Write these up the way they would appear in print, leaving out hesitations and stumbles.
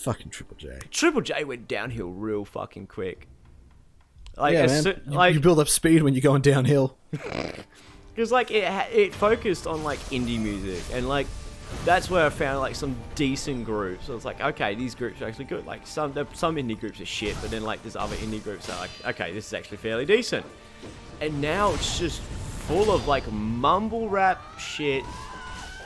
fucking Triple J. Triple J went downhill real fucking quick. Like, Yeah, man. You build up speed when you're going downhill. Because like it focused on like indie music, and like that's where I found like some decent groups. So it's like, okay, these groups are actually good. Like some indie groups are shit, but then like there's other indie groups that are like, okay, this is actually fairly decent. And now it's just full of like mumble rap shit,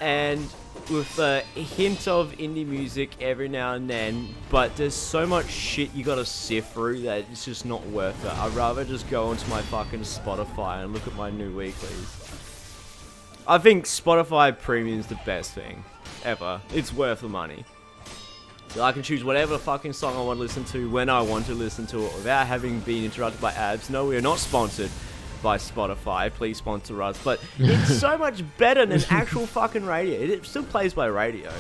and with a hint of indie music every now and then, but there's so much shit you gotta sift through that it's just not worth it. I'd rather just go onto my fucking Spotify and look at my new weeklies. I think Spotify Premium is the best thing ever. It's worth the money. So I can choose whatever fucking song I want to listen to when I want to listen to it without having been interrupted by ads. No, we are not sponsored by Spotify. Please sponsor us. But it's so much better than actual fucking radio. It still plays by radio.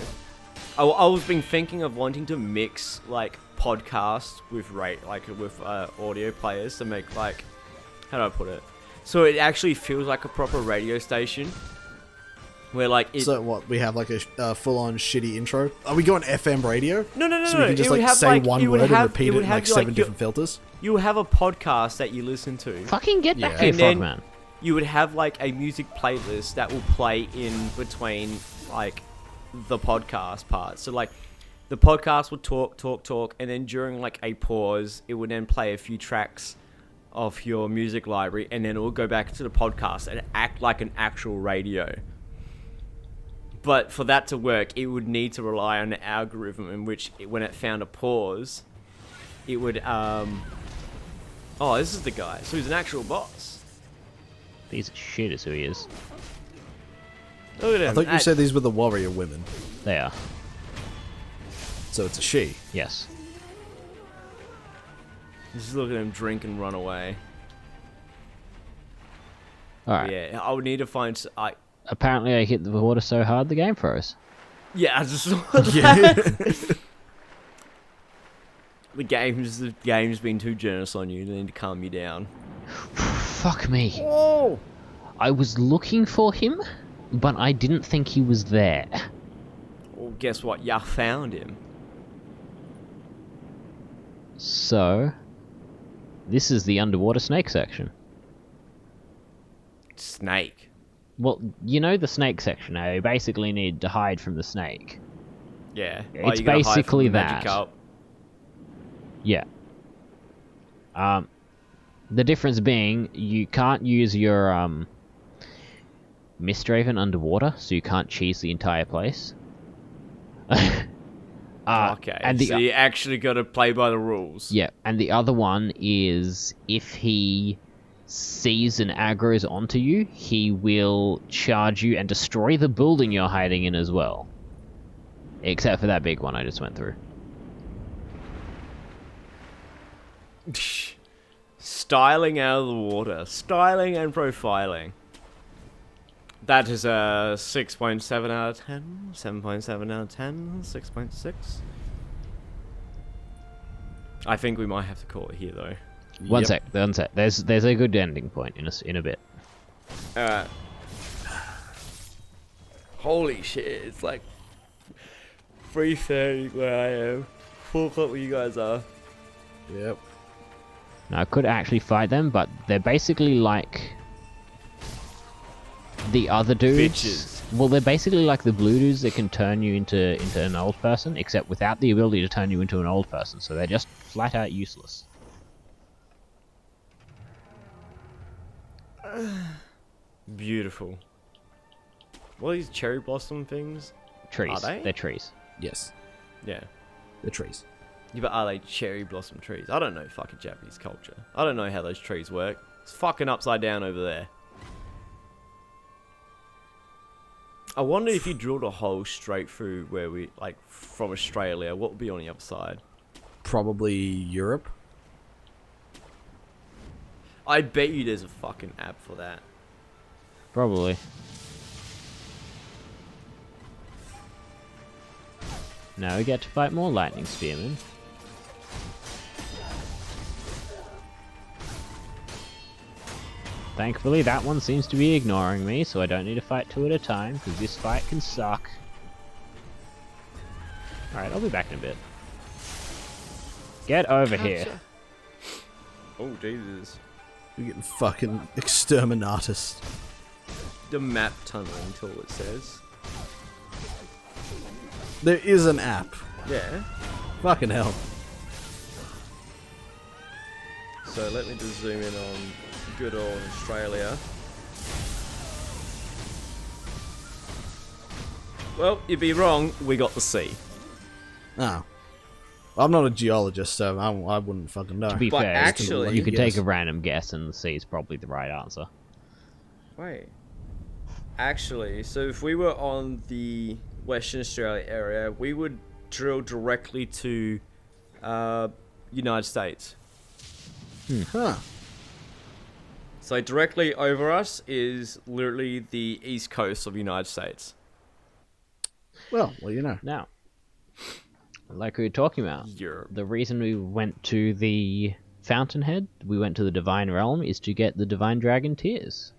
I was been thinking of wanting to mix like podcasts with audio players to make like, how do I put it? So it actually feels like a proper radio station. Where like so what, we have like a full-on shitty intro? Are we going FM radio? No. So we can just like say one word and repeat it in like 7 different filters? You would have a podcast that you listen to. Fucking get back here, Frogman. You would have like a music playlist that will play in between like the podcast part. So like the podcast would talk, and then during like a pause, it would then play a few tracks of your music library, and then it will go back to the podcast and act like an actual radio. But for that to work, it would need to rely on an algorithm in which, when it found a pause, it would, oh, this is the guy. So he's an actual boss. Piece of shit is who he is. Look at him. I thought you said these were the warrior women. They are. So it's a she. Yes. Just look at him drink and run away. Alright. Yeah, I would need to find... Apparently I hit the water so hard the game froze. Yeah, I just saw that. The game's been too generous on you. They need to calm you down. Fuck me. Oh! I was looking for him, but I didn't think he was there. Well, guess what? Ya found him. So, this is the underwater snake section. Snake. Well, you know the snake section, how you basically need to hide from the snake. Yeah. It's basically that. Magikarp. Yeah. The difference being, you can't use your Mistraven underwater, so you can't cheese the entire place. Okay, and so you actually got to play by the rules. Yeah, and the other one is if he sees and aggroes onto you, he will charge you and destroy the building you're hiding in as well. Except for that big one I just went through. Styling out of the water. Styling and profiling. That is a 6.7 out of 10. 7.7 out of 10. 6.6. I think we might have to call it here, though. One sec. There's a good ending point in a bit. Holy shit, it's like 3:30 where I am. 4 o'clock where you guys are. Yep. Now, I could actually fight them, but they're basically like the other dudes. Bitches. Well, they're basically like the blue dudes that can turn you into an old person, except without the ability to turn you into an old person. So they're just flat out useless. Beautiful. What are these cherry blossom things? Trees. Are they? They're trees. Yes. Yeah. The trees. Yeah, but are they cherry blossom trees? I don't know fucking Japanese culture. I don't know how those trees work. It's fucking upside down over there. I wonder if you drilled a hole straight through where we, like, from Australia, what would be on the other side? Probably Europe. I bet you there's a fucking app for that. Probably. Now we get to fight more lightning spearmen. Thankfully, that one seems to be ignoring me, so I don't need to fight 2 at a time, because this fight can suck. Alright, I'll be back in a bit. Get over here. Oh, Jesus. We're getting fucking exterminatus. The map tunneling tool, it says. There is an app. Yeah. Fucking hell. So let me just zoom in on good old Australia. Well, you'd be wrong. We got the sea. Oh. I'm not a geologist, so I wouldn't fucking know. To be But fair, actually- you could Yes. take a random guess and the C is probably the right answer. Wait. Actually, so if we were on the Western Australia area, we would drill directly to United States. Huh. So directly over us is literally the east coast of the United States. Well, you know. Now, like we were talking about, Europe. the reason we went to the Fountainhead, we went to the Divine Realm, is to get the Divine Dragon Tears.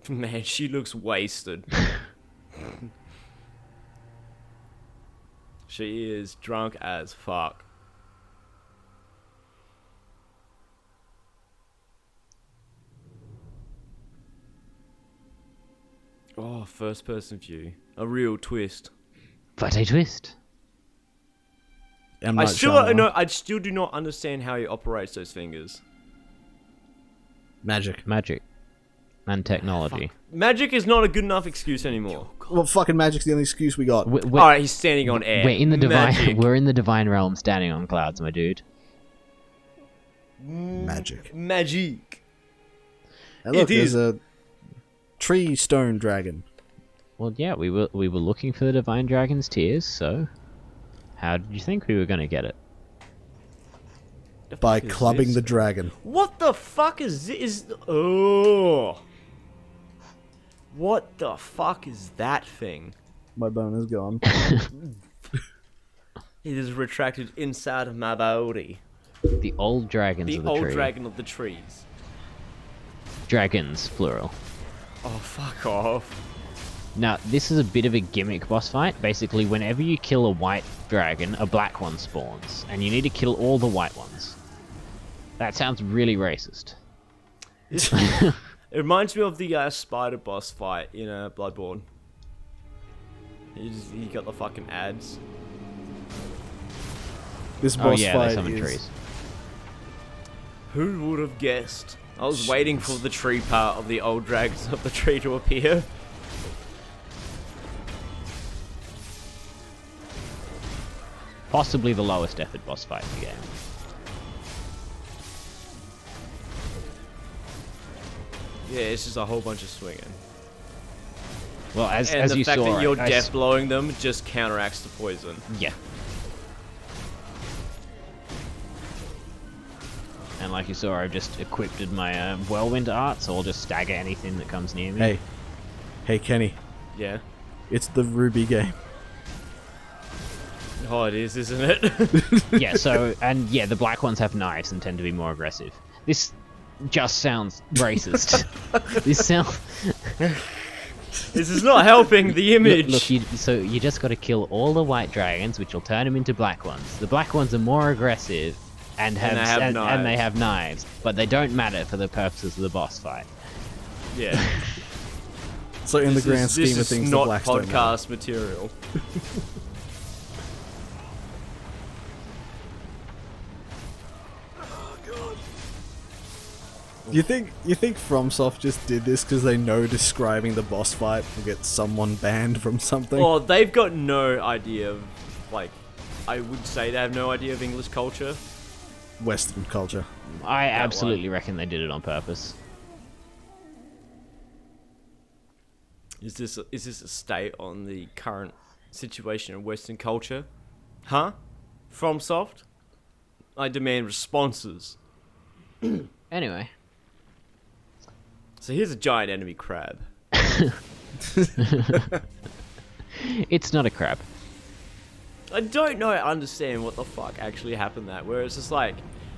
Man, she looks wasted. She is drunk as fuck. Oh, first person view. A real twist. But a twist. M. I Night still Shyamalan. I still do not understand how he operates those fingers. Magic. Magic. And technology. Magic is not a good enough excuse anymore. Well, fucking magic's the only excuse we got. Alright, he's standing on air. We're in the divine. Magic. We're in the Divine Realm, standing on clouds, my dude. Magic. Magic. And look, It is. there's a tree stone dragon. Well, yeah, we were looking for the Divine Dragon's Tears. So, how did you think we were gonna get it? The By fuck is clubbing this? the dragon. What the fuck is this? Oh. What the fuck is that thing? My bone is gone. It is retracted inside of my body. The old dragons The of the old tree. dragon of the trees. Dragons, plural. Oh, fuck off. Now, this is a bit of a gimmick boss fight. Basically, whenever you kill a white dragon, a black one spawns, and you need to kill all the white ones. That sounds really racist. It reminds me of the spider boss fight in Bloodborne. You got the fucking ads. This Oh boss yeah, they fight summon is... trees. Who would have guessed? I was waiting for the tree part of the old dragons of the tree to appear. Possibly the lowest effort boss fight in the game. Yeah, it's just a whole bunch of swinging. Well, as And the you fact saw, that you're I death blowing them just counteracts the poison. yeah. And like you saw, I've just equipped my whirlwind art, so I'll just stagger anything that comes near me. Hey, Kenny. Yeah. It's the Ruby game. Oh, it is, isn't it? Yeah, so, and yeah, the black ones have knives and tend to be more aggressive. This just sounds racist. This sounds... This is not helping the image. Look, so you just got to kill all the white dragons, which will turn them into black ones. The black ones are more aggressive and they have and they knives. have knives, but they don't matter for the purposes of the boss fight. Yeah. So in the grand this scheme of is things, the not blacks don't matter. podcast material. You think FromSoft just did this because they know describing the boss fight will get someone banned from something? Oh, they've got no idea of, like, I would say they have no idea of English culture. Western culture. I absolutely reckon they did it on purpose. Is this a state on the current situation in Western culture? Huh? FromSoft? I demand responses. Anyway. So here's a giant enemy crab. It's not a crab. I don't know, understand what the fuck actually happened that, where it's just like,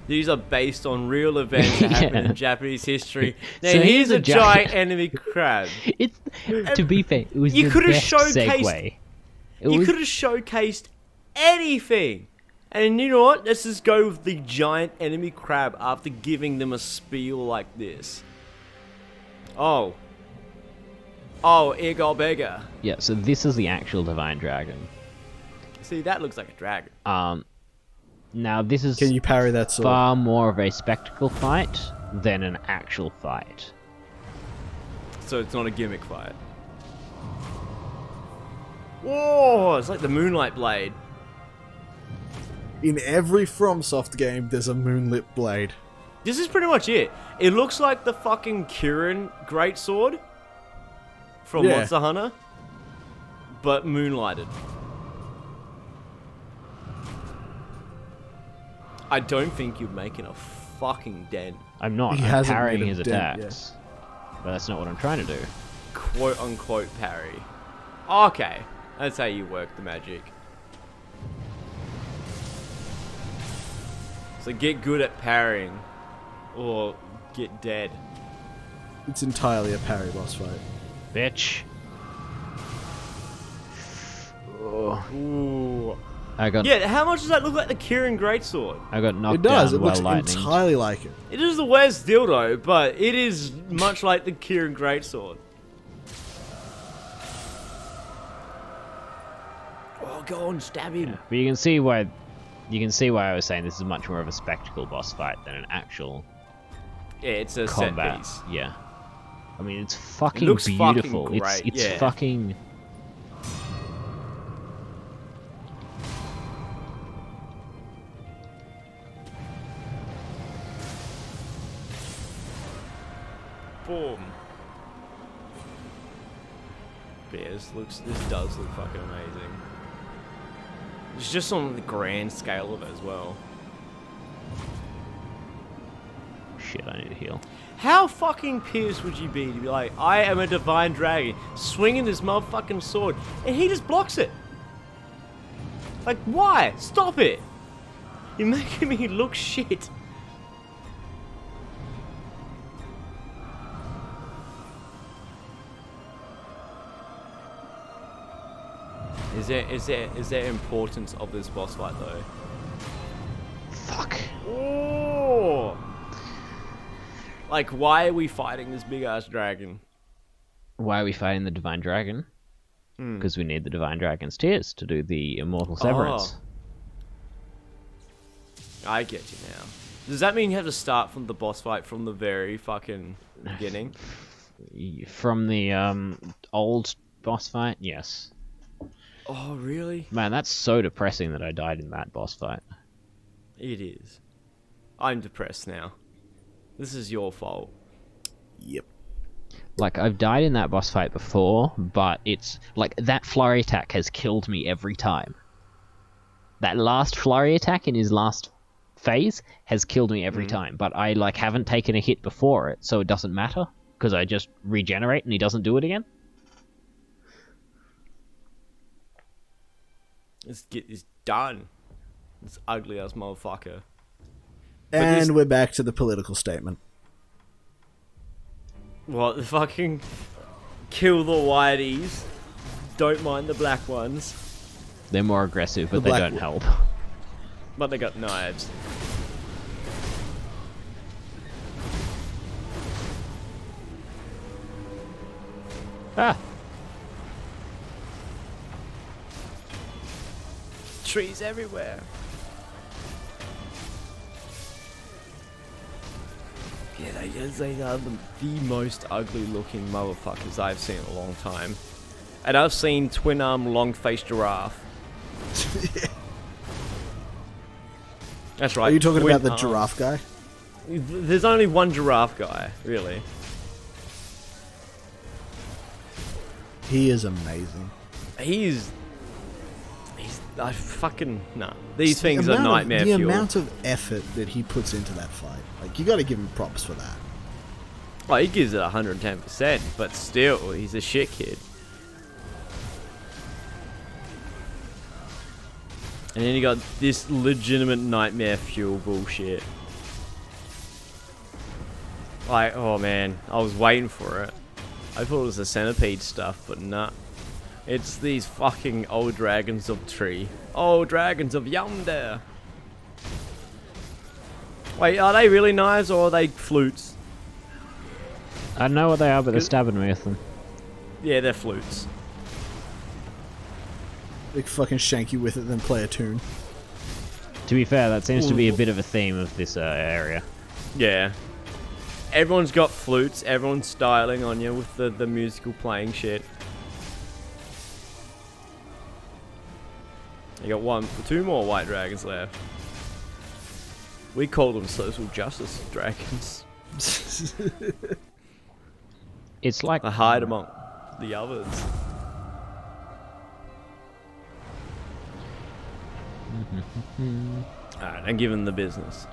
these are based on real events that happened Yeah. in Japanese history. Now So here's a giant enemy crab. It's to be fair, it was You the could have best showcased- segue. You could have showcased anything. And you know what? Let's just go with the giant enemy crab after giving them a spiel like this. Oh. Oh, Igor Beggar. Yeah, so this is the actual Divine Dragon. See, that looks like a dragon. Now this is Can you parry that sword? far more of a spectacle fight than an actual fight. So it's not a gimmick fight. Whoa, it's like the Moonlight Blade. In every FromSoft game, there's a moonlit blade. This is pretty much it. It looks like the fucking Kirin Greatsword from Yeah. Monster Hunter, but moonlighted. I don't think you're making a fucking dent. I'm not. He I'm hasn't parrying made a his dent attacks. But that's not what I'm trying to do. Quote unquote parry. Okay, that's how you work the magic. So get good at parrying, or get dead. It's entirely a parry boss fight. Bitch. Oh, Ooh. I got Yeah, how much does that look like the Kirin Greatsword? I got knocked It does. down It while looks lightning. entirely like it. It is the worst dildo, but it is much like the Kirin Greatsword. Oh, go on, stab him. But you can see why I was saying this is much more of a spectacle boss fight than an actual Yeah, it's a combat. set piece. Yeah. I mean, it's fucking looks fucking beautiful. great, It's yeah. fucking. Boom. But yeah, this does look fucking amazing. It's just on the grand scale of it as well. Shit, I need to heal. How fucking pissed would you be to be like, I am a divine dragon, swinging this motherfucking sword, and he just blocks it? Like, why? Stop it! You're making me look shit. Is there importance of this boss fight though? Fuck. Oh! Like, why are we fighting this big ass dragon? Why are we fighting the Divine Dragon? Hmm. Because we need the Divine Dragon's tears to do the Immortal Severance. I get you now. Does that mean you have to start from the boss fight from the very fucking beginning? From the old boss fight, yes. Oh, really? Man, that's so depressing that I died in that boss fight. It is. I'm depressed now. This is your fault. Yep. Like, I've died in that boss fight before, but it's... Like, that flurry attack has killed me every time. That last flurry attack in his last phase has killed me every time, but I, like, haven't taken a hit before it, so it doesn't matter, because I just regenerate and he doesn't do it again. It's done. This ugly ass motherfucker. And we're back to the political statement. What, the fucking kill the whiteys, don't mind the black ones, They're more aggressive, but The they black don't help. but they got knives. Ah! Trees everywhere. Yeah, they are the most ugly looking motherfuckers I've seen in a long time. And I've seen twin arm long faced giraffe. That's right. Are you talking twin about the arm. giraffe guy? There's only one giraffe guy, really. He is amazing. He's I fucking nah. These things are The nightmare fuel. amount of effort that he puts into that fight, like, you got to give him props for that. Oh, he gives it 110%, but still, he's a shit kid. And then you got this legitimate nightmare fuel bullshit. Like, oh man, I was waiting for it. I thought it was the centipede stuff, but nah. It's these fucking old dragons of tree. Old dragons of yonder. Wait, are they really knives or are they flutes? I don't know what they are, but they're stabbing me with them. Yeah, they're flutes. They fucking shank you with it, then play a tune. To be fair, that seems to be a bit of a theme of this area. Yeah. Everyone's got flutes, everyone's styling on you with the musical playing shit. You got two more white dragons left. We call them social justice dragons. It's like I hide among the others. Alright, and give them the business.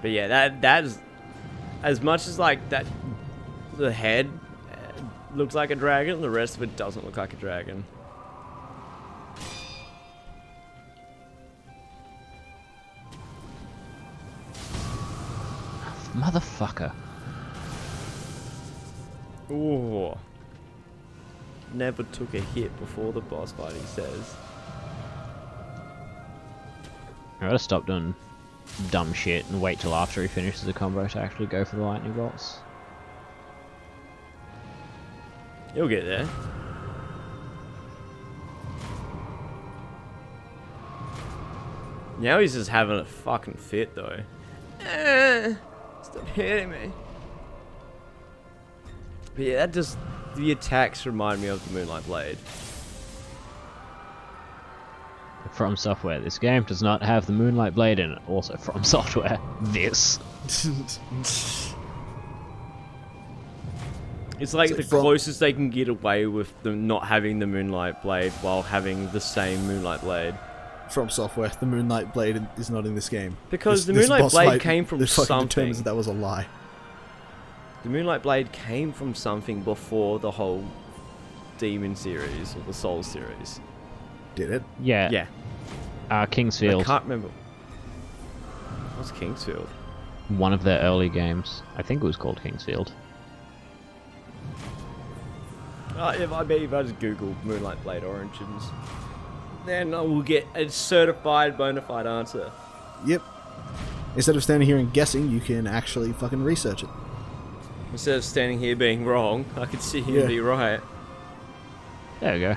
But yeah, that's as much as like that. The head looks like a dragon. The rest of it doesn't look like a dragon. Motherfucker. Ooh. Never took a hit before the boss fight, he says. I gotta stop doing dumb shit and wait till after he finishes the combo to actually go for the lightning bolts. You'll get there. Now he's just having a fucking fit though. Stop hitting me. But yeah, that just... The attacks remind me of the Moonlight Blade. From Software. This game does not have the Moonlight Blade in it. Also From Software. This. It's like So the from- closest they can get away with them not having the Moonlight Blade while having the same Moonlight Blade. From Software, the Moonlight Blade is not in this game. Because the This Moonlight boss Blade fight, came from it fucking something. determines that was a lie. The Moonlight Blade came from something before the whole Demon series or the Soul series. Did it? Yeah. Yeah. I Kingsfield. can't remember. What's Kingsfield? One of their early games. I think it was called Kingsfield. If I just Google Moonlight Blade origins, then I will get a certified bona fide answer. Yep. Instead of standing here and guessing, you can actually fucking research it. Instead of standing here being wrong, I could sit here Yeah. and be right. There we go.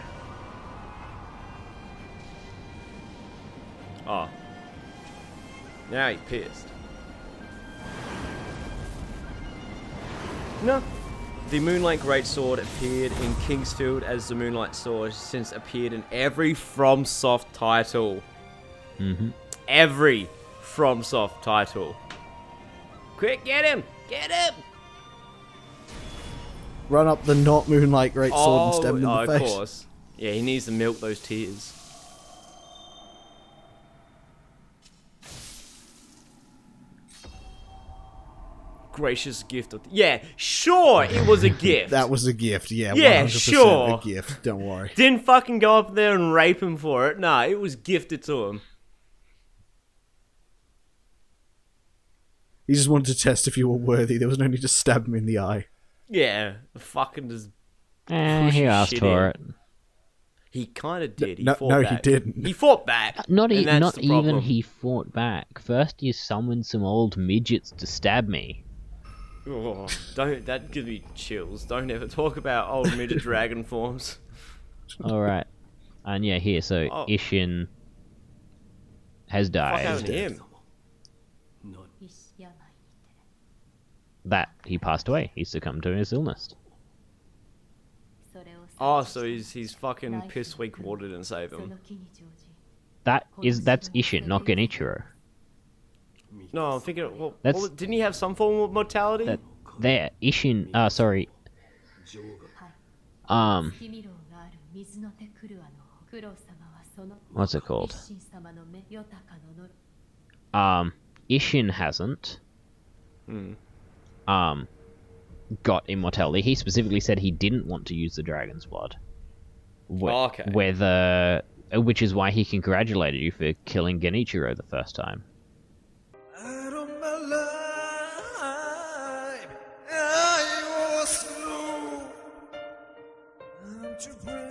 Oh. Now he's pissed. No. The Moonlight Greatsword appeared in Kingsfield as the Moonlight Sword, since appeared in every FromSoft title. Mm-hmm. Every FromSoft title. Quick, get him! Get him! Run up the not Moonlight Great Sword and stab him in the of face. course. Yeah, he needs to milk those tears. Gracious gift of... Yeah, sure, it was a gift. That was a gift, yeah. Yeah, 100% sure. a gift, don't worry. Didn't fucking go up there and rape him for it. Nah, it was gifted to him. He just wanted to test if you were worthy. There was no need to stab him in the eye. Yeah, fucking just... He Pushing asked shit for in. it. He kind of did. He No, fought no, back. he didn't. He fought back. Not and that's not the even problem. he fought back. First you summoned some old midgets to stab me. Oh, don't. That gives me chills. Don't ever talk about old midget dragon forms. Alright. And yeah, here, so Oh. Ishin has Fuck died. out him. That, he passed away. He succumbed to his illness. Oh, so he's fucking piss weak water didn't save him. That's Ishin, not Genichiro. No, I'm thinking. Well, That's- didn't he have some form of mortality? That there, Ishin sorry. What's it called? Ishin hasn't got immortality. He specifically said he didn't want to use the dragon's blood. Okay. Which is why he congratulated you for killing Genichiro the first time. to groove.